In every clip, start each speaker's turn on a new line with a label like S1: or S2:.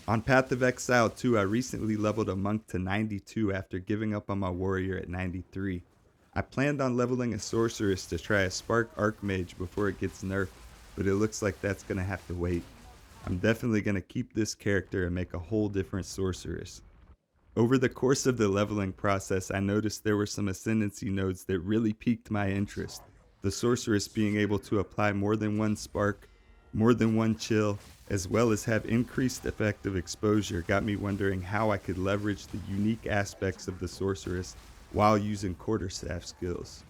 S1: On Path of Exile 2, I recently leveled a monk to 92 after giving up on my warrior at 93. I planned on leveling a sorceress to try a spark archmage before it gets nerfed, but it looks like that's gonna have to wait. I'm definitely gonna keep this character and make a whole different sorceress. Over the course of the leveling process, I noticed there were some ascendancy nodes that really piqued my interest. The sorceress being able to apply more than one spark, more than one chill, as well as have increased effective exposure got me wondering how I could leverage the unique aspects of the sorceress while using quarterstaff skills.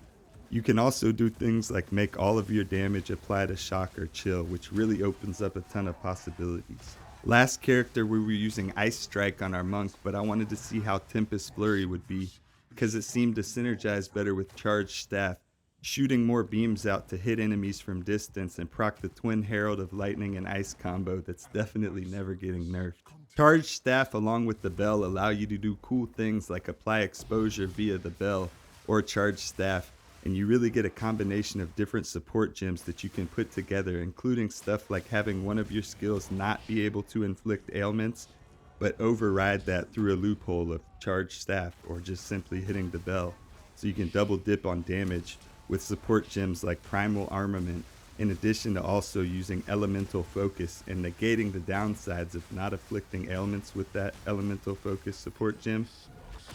S1: You can also do things like make all of your damage apply to shock or chill, which really opens up a ton of possibilities. Last character, we were using Ice Strike on our monk, but I wanted to see how Tempest Flurry would be because it seemed to synergize better with Charged Staff, shooting more beams out to hit enemies from distance and proc the Twin Herald of Lightning and Ice combo that's definitely never getting nerfed. Charged Staff along with the Bell allow you to do cool things like apply exposure via the Bell or Charged Staff, and you really get a combination of different support gems that you can put together, including stuff like having one of your skills not be able to inflict ailments, but override that through a loophole of Charged Staff or just simply hitting the Bell, so you can double dip on damage with support gems like primal armament, in addition to also using elemental focus and negating the downsides of not afflicting ailments with that elemental focus support gem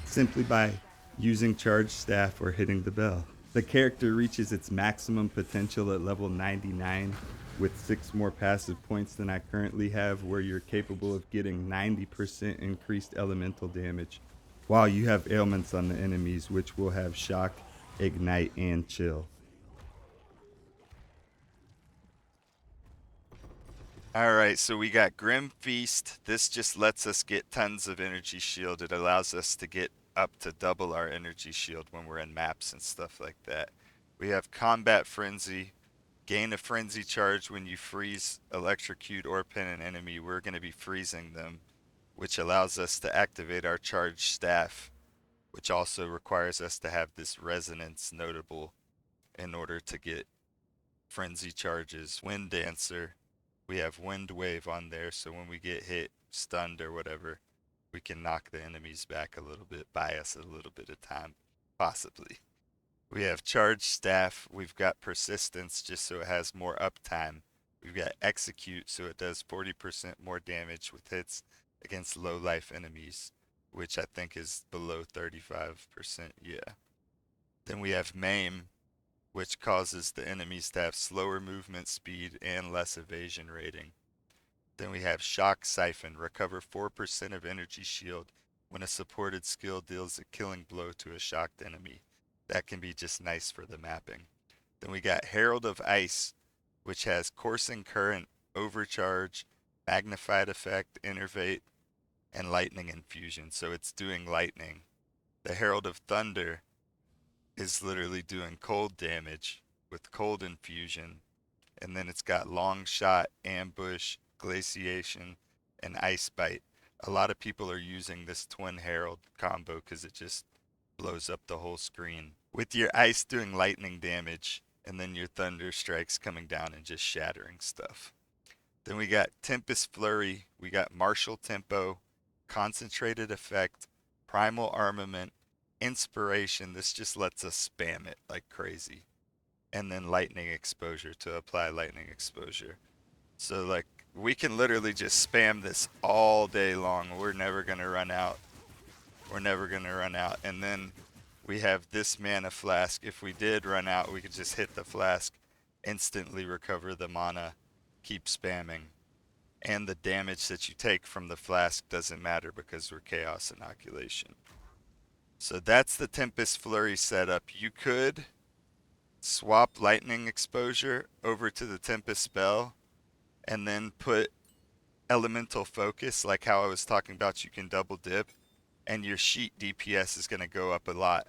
S1: simply by using Charged Staff or hitting the Bell. The character reaches its maximum potential at level 99 with 6 more passive points than I currently have, where you're capable of getting 90% increased elemental damage, while you have ailments on the enemies, which will have shock, ignite, and chill.
S2: Alright, so we got Grim Feast. This just lets us get tons of energy shield. It allows us to get up to double our energy shield when we're in maps and stuff like that. We have Combat Frenzy. Gain a frenzy charge when you freeze, electrocute, or pin an enemy. We're going to be freezing them, which allows us to activate our charged staff, which also requires us to have this resonance notable in order to get frenzy charges. Wind Dancer. We have Wind Wave on there, so when we get hit, stunned, or whatever, we can knock the enemies back a little bit, buy us a little bit of time, possibly. We have Charged Staff. We've got Persistence, just so it has more uptime. We've got Execute, so it does 40% more damage with hits against low life enemies, which I think is below 35%, yeah. Then we have Maim, which causes the enemies to have slower movement speed and less evasion rating. Then we have Shock Siphon, recover 4% of energy shield when a supported skill deals a killing blow to a shocked enemy. That can be just nice for the mapping. Then we got Herald of Ice, which has Coursing Current, Overcharge, Magnified Effect, Innervate, and Lightning Infusion, so it's doing lightning. The Herald of Thunder is literally doing cold damage with cold infusion, and then it's got long shot, ambush, glaciation, and ice bite. A lot of people are using this twin herald combo because it just blows up the whole screen, with your ice doing lightning damage and then your thunder strikes coming down and just shattering stuff. Then we got Tempest Flurry, we got Martial Tempo, Concentrated Effect, Primal Armament, Inspiration. This just lets us spam it like crazy. And then Lightning Exposure to apply Lightning Exposure. So, like, we can literally just spam this all day long. We're never going to run out. We're never going to run out. And then we have this mana flask. If we did run out, we could just hit the flask, instantly recover the mana, keep spamming. And the damage that you take from the flask doesn't matter because we're Chaos Inoculation. So that's the Tempest Flurry setup. You could swap Lightning Exposure over to the Tempest spell and then put Elemental Focus, like how I was talking about, you can double dip, and your sheet DPS is going to go up a lot.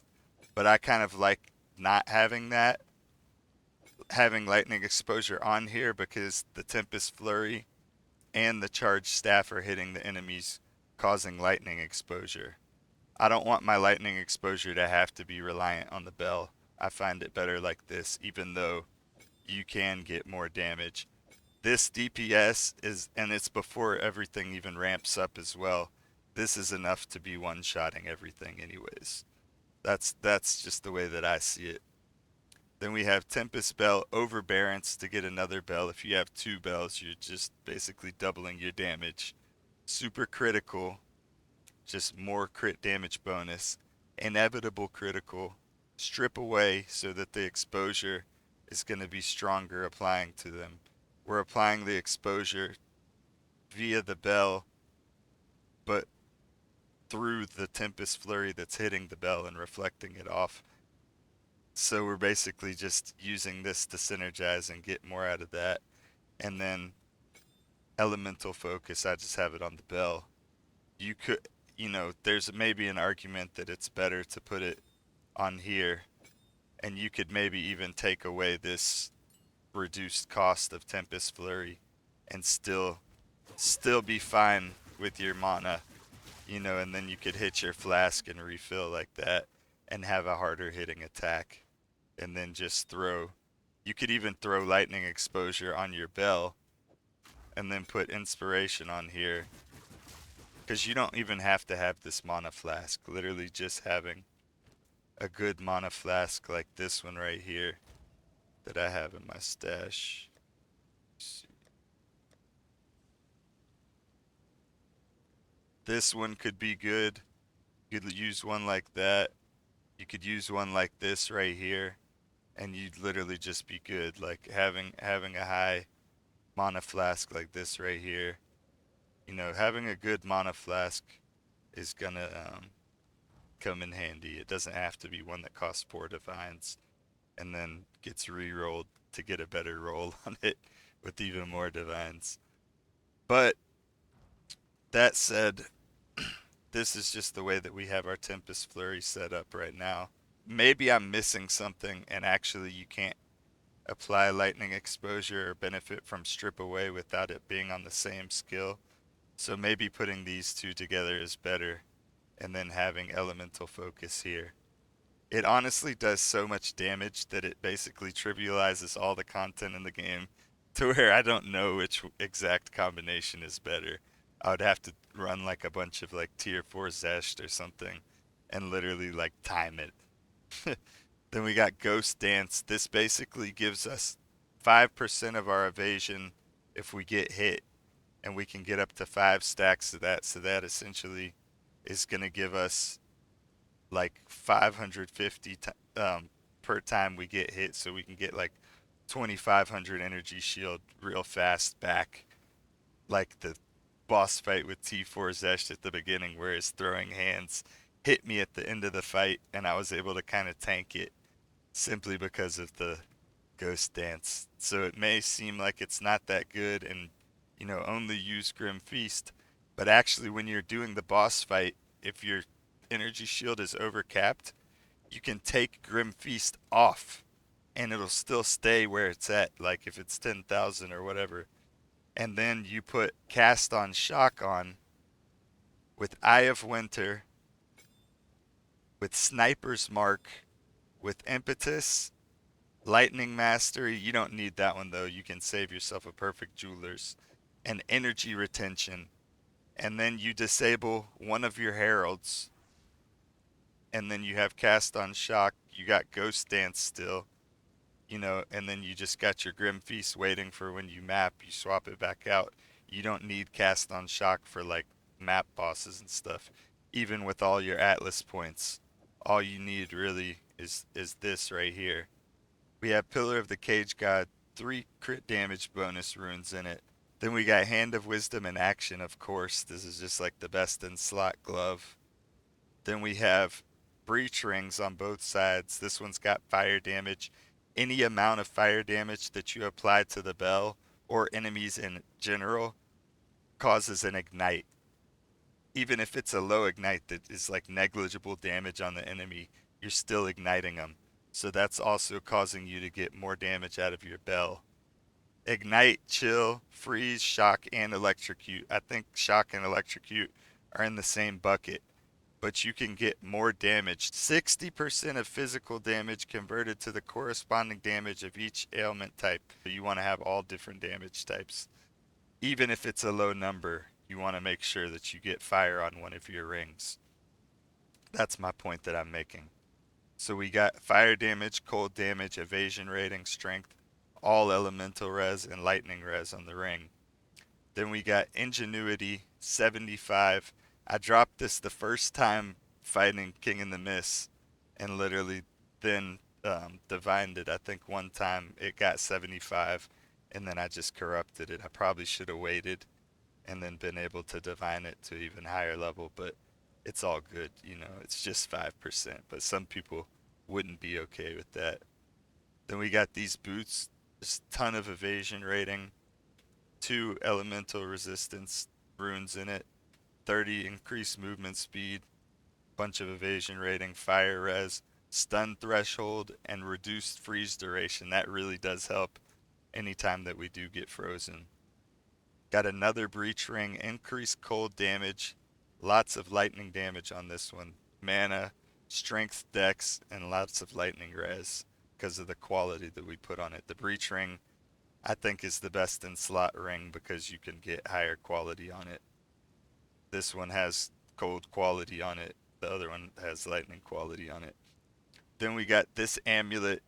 S2: But I kind of like not having that, having Lightning Exposure on here, because the Tempest Flurry and the Charged Staff are hitting the enemies, causing Lightning Exposure. I don't want my Lightning Exposure to have to be reliant on the bell. I find it better like this, even though you can get more damage. This DPS is, and it's before everything even ramps up as well. This is enough to be one-shotting everything anyways. That's just the way that I see it. Then we have Tempest Bell Overbearance to get another bell. If you have two bells, you're just basically doubling your damage. Super critical, just more crit damage bonus. Inevitable critical, strip away so that the exposure is going to be stronger applying to them. We're applying the exposure via the bell, but through the Tempest Flurry that's hitting the bell and reflecting it off. So we're basically just using this to synergize and get more out of that. And then Elemental Focus, I just have it on the bell. You could, there's maybe an argument that it's better to put it on here, and you could maybe even take away this reduced cost of Tempest Flurry and still be fine with your mana, and then you could hit your flask and refill like that and have a harder hitting attack. And then just you could even throw lightning exposure on your bell and then put inspiration on here, because you don't even have to have this mana flask. Literally just having a good mana flask like this one right here that I have in my stash. This one could be good. You could use one like that. You could use one like this right here, and you'd literally just be good. Like having a high mana flask like this right here. Having a good mana flask is gonna come in handy. It doesn't have to be one that costs 4 divines and then gets re-rolled to get a better roll on it with even more divines. But that said, this is just the way that we have our Tempest Flurry set up right now. Maybe I'm missing something, and actually you can't apply lightning exposure or benefit from strip away without it being on the same skill. So maybe putting these two together is better, and then having elemental focus here. It honestly does so much damage that it basically trivializes all the content in the game to where I don't know which exact combination is better. I would have to run like a bunch of like tier 4 Zest or something and literally like time it. Then we got Ghost Dance. This basically gives us 5% of our evasion if we get hit, and we can get up to 5 stacks of that. So that essentially is going to give us like 550 per time we get hit, so we can get like 2500 energy shield real fast back, like the boss fight with T4 Zesh at the beginning, where his throwing hands hit me at the end of the fight, and I was able to kind of tank it simply because of the Ghost Dance. So it may seem like it's not that good and, only use Grim Feast, but actually when you're doing the boss fight, if your energy shield is overcapped, you can take Grim Feast off and it'll still stay where it's at, like if it's 10,000 or whatever. And then you put Cast on Shock on with Eye of Winter, with Sniper's Mark, with Impetus, Lightning Mastery. You don't need that one though. You can save yourself a Perfect Jeweler's, and Energy Retention. And then you disable one of your Heralds, and then you have Cast on Shock. You got Ghost Dance still, and then you just got your Grim Feast waiting for when you map. You swap it back out. You don't need Cast on Shock for like map bosses and stuff. Even with all your Atlas points, all you need really is this right here. We have Pillar of the Cage God, 3 crit damage bonus runes in it. Then we got Hand of Wisdom in action, of course. This is just like the best in slot glove. Then we have Breach Rings on both sides. This one's got fire damage. Any amount of fire damage that you apply to the bell or enemies in general causes an ignite. Even if it's a low ignite that is like negligible damage on the enemy, you're still igniting them. So that's also causing you to get more damage out of your bell. Ignite, Chill, Freeze, Shock, and Electrocute. I think Shock and Electrocute are in the same bucket. but you can get more damage. 60% of physical damage converted to the corresponding damage of each ailment type. You want to have all different damage types. Even if it's a low number, you want to make sure that you get fire on one of your rings. That's my point that I'm making. So we got fire damage, cold damage, evasion rating, strength, all elemental res, and lightning res on the ring. Then we got ingenuity, 75. I dropped this the first time fighting King in the Mist, and literally then divined it. I think one time it got 75, and then I just corrupted it. I probably should have waited and then been able to divine it to even higher level, but it's all good. It's just 5%, but some people wouldn't be okay with that. Then we got these boots, just ton of evasion rating, 2 elemental resistance runes in it, 30 increased movement speed, bunch of evasion rating, fire res, stun threshold, and reduced freeze duration. That really does help anytime that we do get frozen. Got another breach ring, increased cold damage, lots of lightning damage on this one. Mana, strength, dex, and lots of lightning res because of the quality that we put on it. The breach ring, I think, is the best in slot ring because you can get higher quality on it. This one has cold quality on it. The other one has lightning quality on it. Then we got this amulet.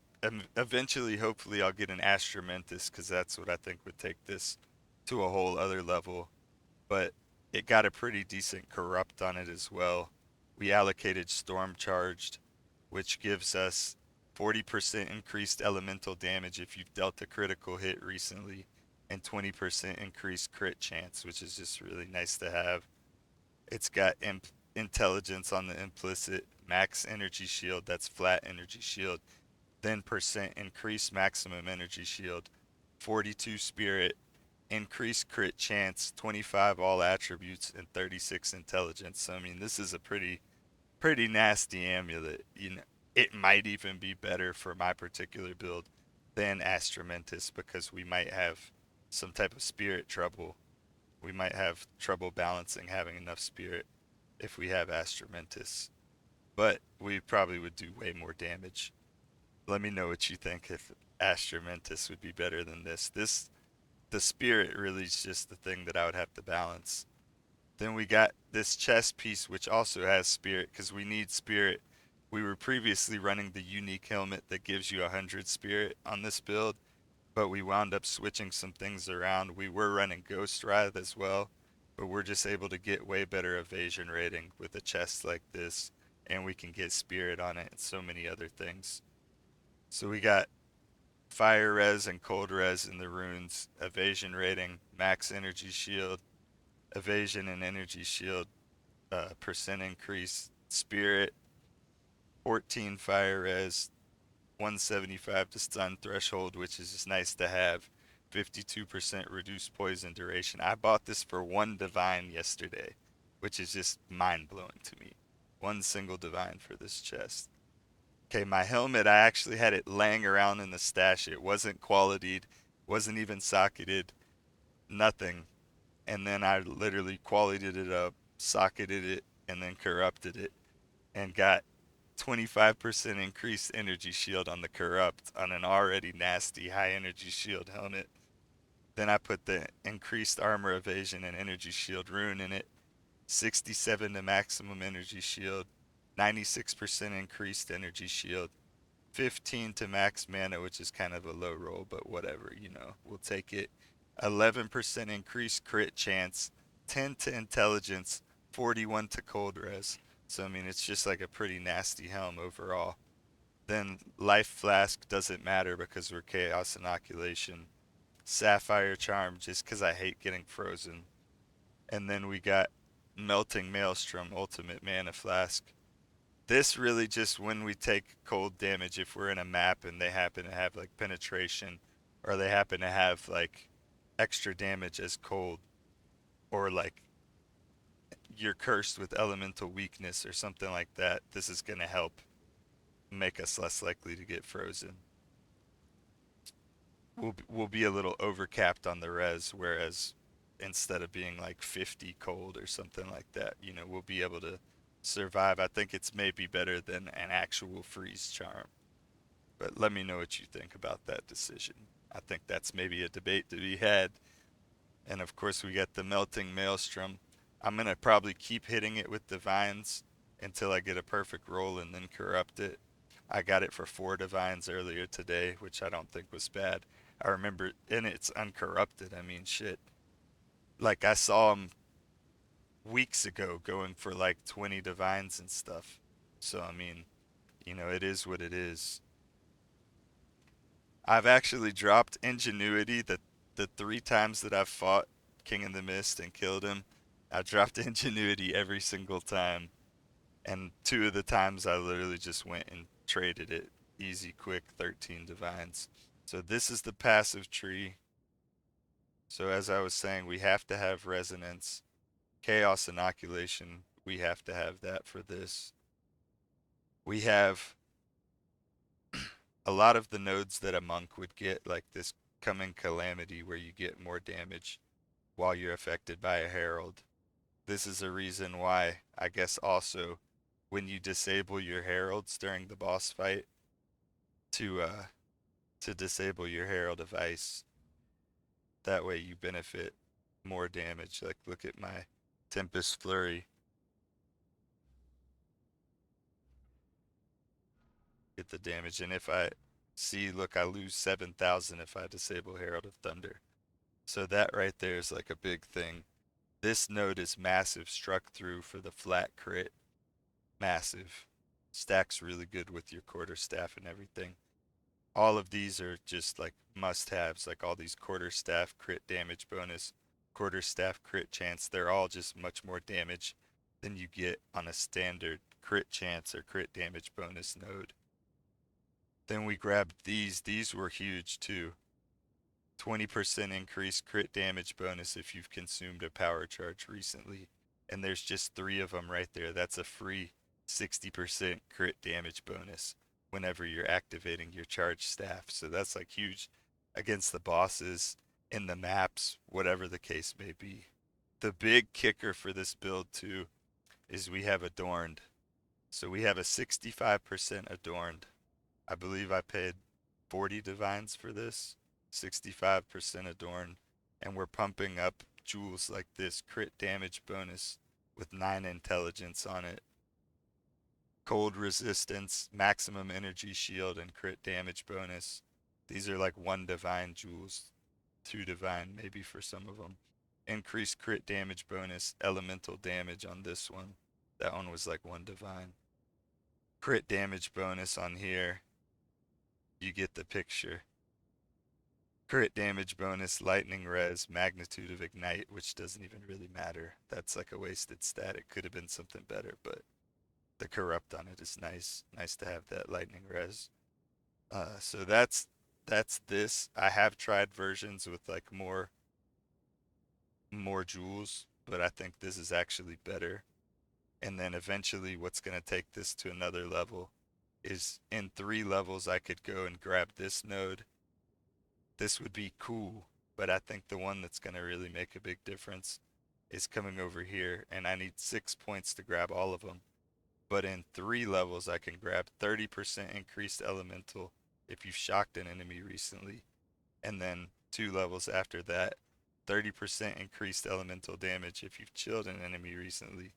S2: Eventually, hopefully, I'll get an Astramentus because that's what I think would take this to a whole other level. But it got a pretty decent corrupt on it as well. We allocated storm charged, which gives us 40% increased elemental damage if you've dealt a critical hit recently, and 20% increased crit chance, which is just really nice to have. It's got intelligence on the implicit, max energy shield, that's flat energy shield, then percent increased maximum energy shield, 42 spirit, increased crit chance, 25 all attributes, and 36 intelligence. So I mean, this is a pretty nasty amulet. It might even be better for my particular build than Astramentus because we might have some type of spirit trouble. We might have trouble balancing having enough spirit if we have Astramentus. But we probably would do way more damage. Let me know what you think if Astramentus would be better than this. The spirit really is just the thing that I would have to balance. Then we got this chest piece which also has spirit because we need spirit. We were previously running the unique helmet that gives you 100 spirit on this build, but we wound up switching some things around. We were running Ghost Wrath as well, but we're just able to get way better evasion rating with a chest like this, and we can get spirit on it and so many other things. So we got fire res and cold res in the runes, evasion rating, max energy shield, evasion and energy shield, percent increase, spirit, 14 fire res, 175 to stun threshold, which is just nice to have. 52% reduced poison duration. I bought this for one divine yesterday, which is just mind blowing to me. One single divine for this chest. Okay, my helmet, I actually had it laying around in the stash. It wasn't qualitied, wasn't even socketed, nothing. And then I literally qualityed it up, socketed it, and then corrupted it, and got 25% increased energy shield on the corrupt on an already nasty high energy shield helmet. Then I put the increased armor evasion and energy shield rune in it, 67 to maximum energy shield, 96% increased energy shield, 15 to max mana, which is kind of a low roll, but whatever, we'll take it. 11% increased crit chance, 10 to intelligence, 41 to cold res. So I mean, it's just like a pretty nasty helm overall. Then life flask doesn't matter because we're chaos inoculation. Sapphire charm just because I hate getting frozen. And then we got melting maelstrom ultimate mana flask. This really just when we take cold damage, if we're in a map and they happen to have like penetration, or they happen to have like extra damage as cold, or like you're cursed with elemental weakness or something like that, this is going to help make us less likely to get frozen. We'll be a little overcapped on the res, whereas instead of being like 50 cold or something like that, we'll be able to survive. I think it's maybe better than an actual freeze charm. But let me know what you think about that decision. I think that's maybe a debate to be had. And of course, we got the melting maelstrom. I'm gonna probably keep hitting it with divines until I get a perfect roll and then corrupt it. I got it for 4 divines earlier today, which I don't think was bad. I remember, and it's uncorrupted. I mean, shit. Like I saw him weeks ago going for like 20 divines and stuff. So I mean, it is what it is. I've actually dropped ingenuity the 3 times that I've fought King in the Mist and killed him. I dropped ingenuity every single time, and 2 of the times I literally just went and traded it. Easy, quick, 13 divines. So this is the passive tree. So as I was saying, we have to have resonance. Chaos inoculation, we have to have that for this. We have a lot of the nodes that a monk would get, like this coming calamity where you get more damage while you're affected by a herald. This is a reason why, I guess also, when you disable your heralds during the boss fight, to uh to disable your herald of ice. That way you benefit more damage. Like look at my Tempest flurry. Get the damage, and if I see, look, I lose 7,000 if I disable Herald of Thunder. So that right there is like a big thing. This node is massive, struck through for the flat crit. Massive. Stacks really good with your quarterstaff and everything. All of these are just like must-haves, like all these quarterstaff crit damage bonus, quarterstaff crit chance. They're all just much more damage than you get on a standard crit chance or crit damage bonus node. Then we grabbed these. These were huge too. 20% increased crit damage bonus if you've consumed a power charge recently. And there's just 3 of them right there. That's a free 60% crit damage bonus whenever you're activating your charge staff. So that's like huge against the bosses in the maps, whatever the case may be. The big kicker for this build too is we have adorned. So we have a 65% adorned. I believe I paid 40 divines for this, 65% adorned, and we're pumping up jewels like this crit damage bonus with 9 intelligence on it, cold resistance, maximum energy shield, and crit damage bonus. These are like 1 divine jewels, 2 divine maybe for some of them. Increased crit damage bonus, elemental damage on this one. That one was like 1 divine. Crit damage bonus on here. You get the picture. Crit damage bonus, lightning res, magnitude of ignite, which doesn't even really matter. That's like a wasted stat. It could have been something better, but the corrupt on it is nice. Nice to have that lightning res. So that's this. I have tried versions with like more jewels, but I think this is actually better. And then eventually what's gonna take this to another level is in 3 levels I could go and grab this node. This would be cool, but I think the one that's going to really make a big difference is coming over here, and I need 6 points to grab all of them. But in 3 levels, I can grab 30% increased elemental if you've shocked an enemy recently, and then 2 levels after that, 30% increased elemental damage if you've chilled an enemy recently,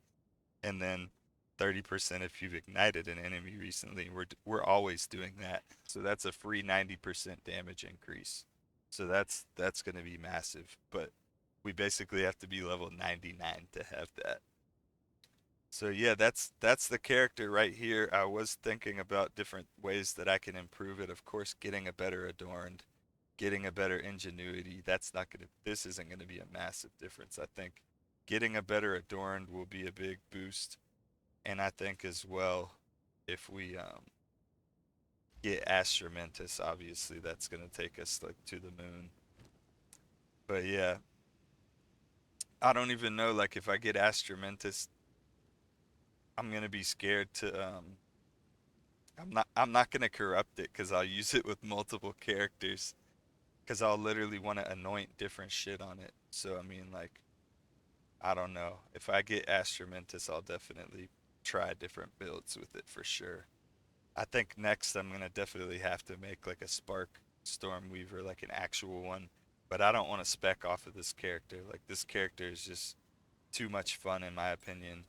S2: and then 30% if you've ignited an enemy recently. We're always doing that. So that's a free 90% damage increase. So that's going to be massive, but we basically have to be level 99 to have that. So yeah, that's the character right here. I was thinking about different ways that I can improve it. Of course, getting a better adorned, getting a better ingenuity. This isn't going to be a massive difference. I think getting a better adorned will be a big boost. And I think as well, if we get Astramentus, obviously that's gonna take us like to the moon. But yeah, I don't even know like if I get Astramentus, I'm gonna be scared to I'm not gonna corrupt it because I'll use it with multiple characters because I'll literally want to anoint different shit on it. So I mean like I don't know. If I get Astramentus, I'll definitely try different builds with it for sure. I think next I'm gonna definitely have to make like a Spark Stormweaver, like an actual one. But I don't want to spec off of this character. Like this character is just too much fun in my opinion.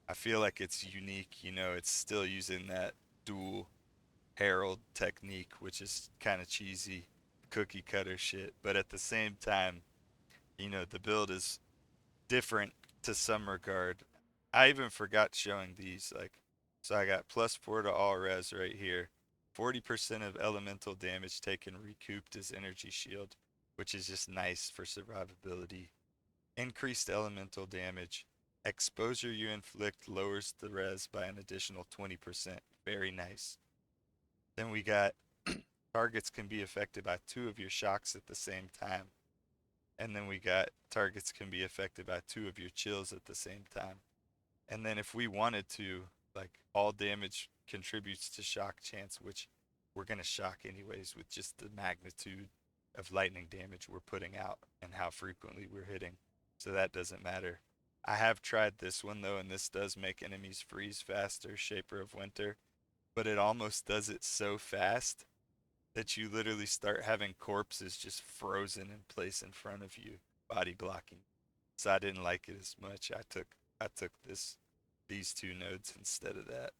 S2: I feel like it's unique, you know, it's still using that dual herald technique, which is kind of cheesy cookie cutter shit, but at the same time, you know, the build is different to some regard. I even forgot showing these. Like, so I got +4 to all res right here. 40% of elemental damage taken recouped as energy shield, which is just nice for survivability. Increased elemental damage. Exposure you inflict lowers the res by an additional 20%. Very nice. Then we got targets can be affected by 2 of your shocks at the same time. And then we got targets can be affected by 2 of your chills at the same time. And then if we wanted to, like all damage contributes to shock chance, which we're going to shock anyways with just the magnitude of lightning damage we're putting out and how frequently we're hitting. So that doesn't matter. I have tried this one though, and this does make enemies freeze faster, Shaper of Winter, but it almost does it so fast that you literally start having corpses just frozen in place in front of you, body blocking. So I didn't like it as much. I took these two nodes instead of that.